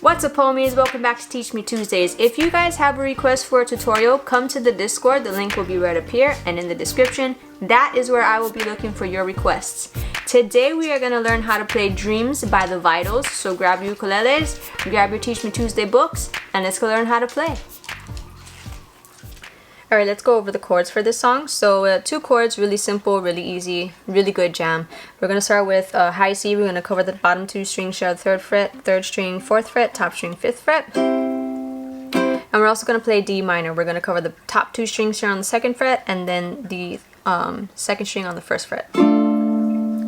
What's up, homies? Welcome back to Teach Me Tuesdays. If you guys have a request for a tutorial, come to the Discord. The link will be right up here and in the description. That is where I will be looking for your requests. Today we are going to learn how to play Dreams by the Vitals. So grab your ukuleles, grab your Teach Me Tuesday books, and let's go learn how to play. Alright, let's go over the chords for this song. So 2 chords, really simple, really easy, really good jam. We're going to start with high C. We're going to cover the bottom 2 strings, share the 3rd fret, 3rd string, 4th fret, top string, 5th fret. And we're also going to play D minor. We're going to cover the top 2 strings here on the 2nd fret and then the 2nd string on the 1st fret.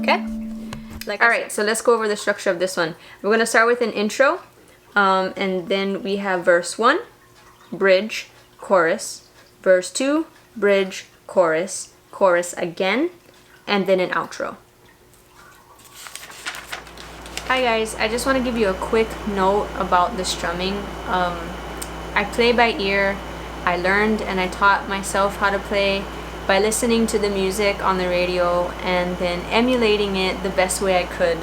Okay? Alright, so let's go over the structure of this one. We're going to start with an intro, and then we have verse 1, bridge, chorus, verse 2, bridge, chorus, chorus again, and then an outro. Hi guys, I just want to give you a quick note about the strumming. I play by ear. I learned and I taught myself how to play by listening to the music on the radio and then emulating it the best way I could.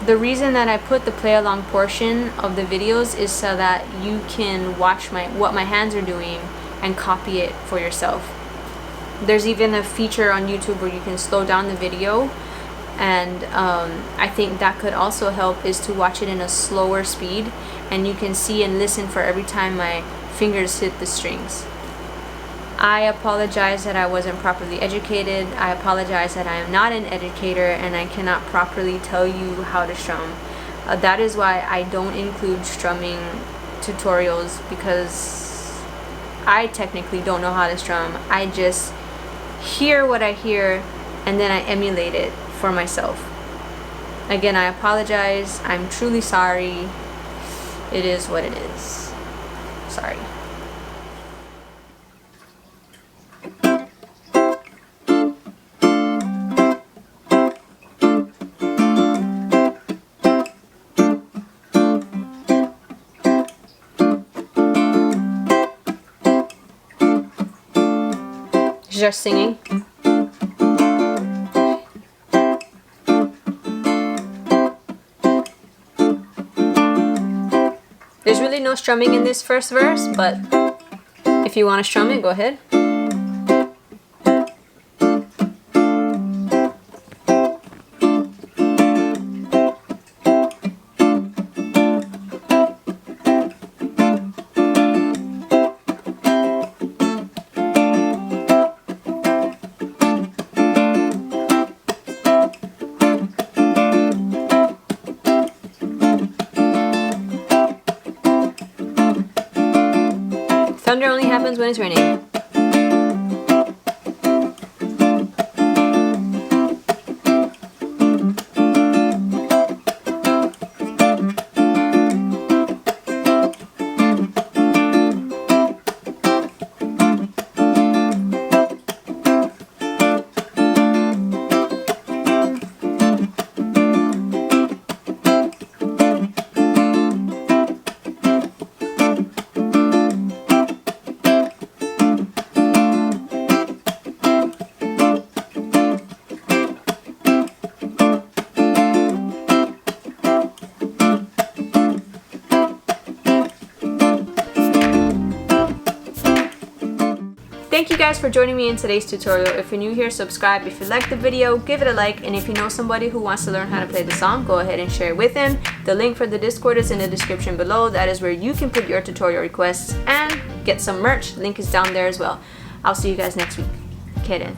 The reason that I put the play along portion of the videos is so that you can watch what my hands are doing and copy it for yourself. There's even a feature on YouTube where you can slow down the video, and I think that could also help, is to watch it in a slower speed and you can see and listen for every time my fingers hit the strings. I apologize that I wasn't properly educated. I apologize that I am not an educator and I cannot properly tell you how to strum. That is why I don't include strumming tutorials, because I technically don't know how to strum. I just hear what I hear and then I emulate it for myself. Again, I apologize. I'm truly sorry. It is what it is. Sorry. Just singing. There's really no strumming in this first verse, but if you want to strum it, go ahead. Thunder only happens when it's raining. Thank you guys for joining me in today's tutorial. If you're new here, subscribe. If you liked the video, give it a like. And if you know somebody who wants to learn how to play the song, go ahead and share it with them. The link for the Discord is in the description below. That is where you can put your tutorial requests and get some merch. Link is down there as well. I'll see you guys next week. Okay then.